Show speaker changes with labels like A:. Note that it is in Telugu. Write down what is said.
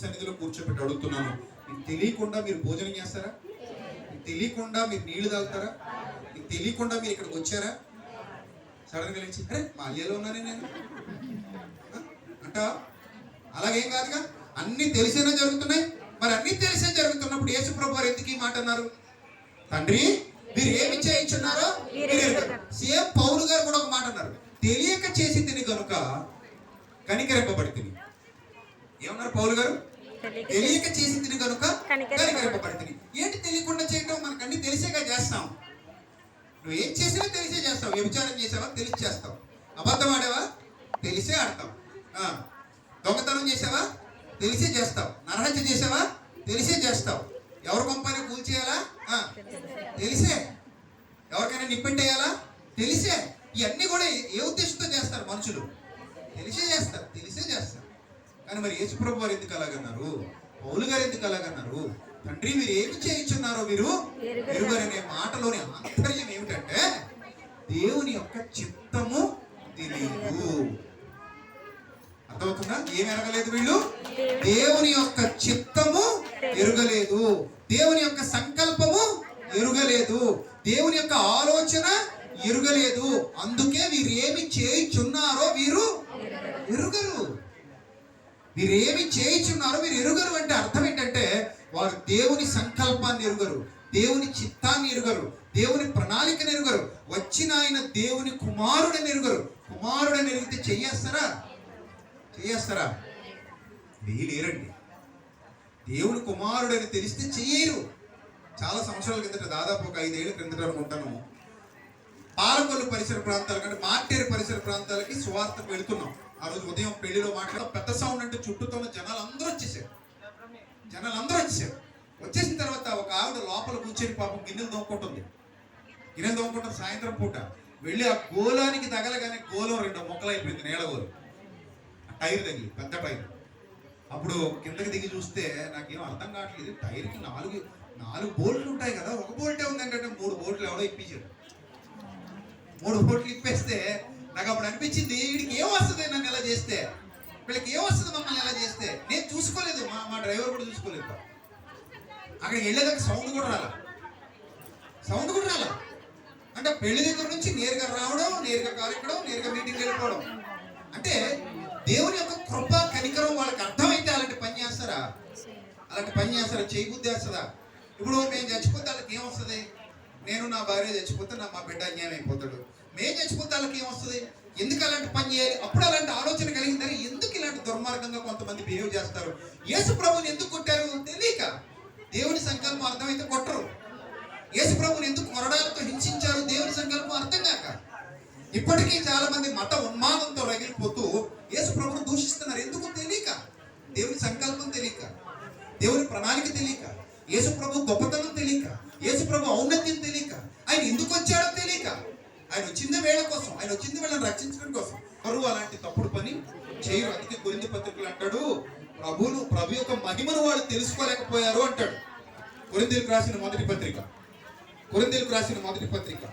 A: సన్నిధిలో కూర్చోబెట్టి అడుగుతున్నాను, మీకు తెలియకుండా మీరు భోజనం చేస్తారా? మీకు తెలియకుండా మీరు నీళ్లు తాగుతారా? మీకు తెలియకుండా మీరు ఇక్కడికి వచ్చారా? సడన్ గా లేచి అరే మాల్యాలో ఉన్నానే నేను అంట. అలాగేం కాదుగా, అన్ని తెలిసేనే జరుగుతున్నాయి. మరి అన్ని తెలిసే జరుగుతున్నప్పుడు యేసు ప్రభు వారు ఎందుకు ఈ మాట అన్నారు? తండ్రి మీరు ఏమి చేయించున్నారో సేమ్ పౌలు గారు కూడా ఒక మాట అన్నారు, తెలియక చేసి తిని కనుక కనికరింపబడి తిని. ఏమన్నారు పౌలు గారు? తెలియక చేసి తిని కనుక కనికరింపబడి తిని. ఏంటి తెలియకుండా చేయటం? మనకు అన్ని తెలిసేగా చేస్తాం. నువ్వు ఏం చేసినా తెలిసే చేస్తావు. వ్యభిచారం చేసావా? తెలిసి చేస్తావు. అబద్ధం ఆడావా? తెలిసే ఆడతావు. దొంగతనం చేసావా? తెలిసే చేస్తావు. నరహత్య చేసావా? తెలిసే చేస్తావు. ఎవరి కొంపైనా కూల్చేయాలా? తెలిసే. ఎవరికైనా నిప్పెట్టేయాలా? తెలిసే. ఇవన్నీ కూడా ఏ ఉద్దేశంతో చేస్తారు మనుషులు? తెలిసే చేస్తారు, తెలిసే చేస్తారు. కానీ మరి యేసు ప్రభు వారు ఎందుకు అలాగన్నారు? పౌలు గారు ఎందుకు అలాగన్నారు? తండ్రి మీరు ఏమి చేయించున్నారో మీరు ఎరుగరనే మాటలోని ఆంతర్యం ఏమిటంటే దేవుని యొక్క చిత్తము తెలియదు. అర్థమవుతుందా? ఏమి ఎరగలేదు వీళ్ళు? దేవుని యొక్క చిత్తము ఎరుగలేదు, దేవుని యొక్క సంకల్పము ఎరుగలేదు, దేవుని యొక్క ఆలోచన ఎరుగలేదు. అందుకే వీరు ఏమి చేయించున్నారో వీరు ఎరుగరు. వీరేమి చేయించున్నారో వీరు ఎరుగరు అంటే అర్థం ఏంటంటే వారు దేవుని సంకల్పాన్ని ఎరుగరు, దేవుని చిత్తాన్ని ఎరుగరు, దేవుని ప్రణాళికను ఎరుగరు. వచ్చిన ఆయన దేవుని కుమారుడని ఎరుగరు. కుమారుడని ఎరిగితే చెయ్యేస్తారా? చెయ్యేస్తారా? లేరండి. దేవుని కుమారుడని తెలిస్తే చెయ్యరు. చాలా సంవత్సరాల కిందట, దాదాపు ఒక 5 ఏళ్ల క్రిందట అనుకుంటాను, పాలకొల్లు పరిసర ప్రాంతాల కంటే మార్టేరు పరిసర ప్రాంతాలకి సువార్తకు వెళుతున్నాం. ఆ రోజు ఉదయం పెళ్లిలో పెద్ద సౌండ్ అంటే చుట్టూతో జనాలు అందరూ వచ్చేసారు. వచ్చేసిన తర్వాత ఒక ఆవిడ లోపల కూర్చొని పాపం గిన్నెలు దోముకుంటుంది. సాయంత్రం పూట వెళ్ళి ఆ గోలానికి తగలగానే గోలం 2 ముక్కలు అయిపోయింది. నేల గోలు, టైర్ తగిలి, పెద్ద టైర్. అప్పుడు కిందకి దిగి చూస్తే నాకేం అర్థం కావట్లేదు. టైర్కి 4 బోల్ట్లు ఉంటాయి కదా, ఒక బోల్టే ఉంది ఏంటంటే 3 బోల్ట్లు ఎవడో ఇప్పించాడు. 3 బోల్ట్లు ఇప్పేస్తే నాకు అప్పుడు అనిపించింది, వీడికి ఏం వస్తుంది నన్ను ఎలా చేస్తే, వీళ్ళకి ఏం వస్తుంది మమ్మల్ని ఎలా చేస్తే. నేను చూసుకోలేదు, మా డ్రైవర్ కూడా చూసుకోలేదు. అక్కడికి వెళ్ళేదాకా సౌండ్ కూడా రాలా అంటే పెళ్లి దగ్గర నుంచి నేరుగా రావడం, నేరుగా కారు ఎక్కడం, నేరుగా మీటింగ్ వెళ్ళిపోవడం. అంటే దేవుని యొక్క కృప కనికరం వాళ్ళకి అర్థమైతే అలాంటి పని చేస్తారా? చేయబుద్ధి వస్తుందా? ఇప్పుడు మేము చచ్చిపోతే వాళ్ళకి ఏమొస్తుంది? నేను నా భార్య చచ్చిపోతే మా బిడ్డ అన్యాయం అయిపోతాడు. మేము చచ్చిపోతే వాళ్ళకి ఏమొస్తుంది? ఎందుకు అలాంటి పని చేయాలి? అప్పుడు అలాంటి ఆలోచన కలిగిందని ఎందుకు ఇలాంటి దుర్మార్గంగా కొంతమంది బిహేవ్ చేస్తారు? యేసు ప్రభుని ఎందుకు కొట్టారు? తెలియక. దేవుని సంకల్పం అర్థమైతే కొట్టరు. యేసు ప్రభుని ఎందుకు కొరడాలతో హింసించారు? దేవుని సంకల్పం అర్థం కాక. ఇప్పటికీ చాలా మంది మత ఉన్మాదంతో రగిలిపోతూ యేసు ప్రభుని దూషిస్తున్నారు. ఎందుకు? తెలియక. దేవుని సంకల్పం తెలియక, దేవుని ప్రణాళిక తెలియక, యేసు ప్రభు గొప్పతనం తెలియక, యేసు ప్రభు ఔన్నత్యం తెలియక, ఆయన ఎందుకు వచ్చాడో తెలియక. ఆయన వచ్చిందే వేళ కోసం, ఆయన వచ్చింది వీళ్ళని రక్షించడం కోసం. కరువు అలాంటి తప్పుడు పని చేయరు. అందుకే కొరింథీ పత్రికలు అంటాడు, ప్రభు యొక్క మహిమను వాళ్ళు తెలుసుకోలేకపోయారు అంటాడు. కొరింథీలకు రాసిన మొదటి పత్రిక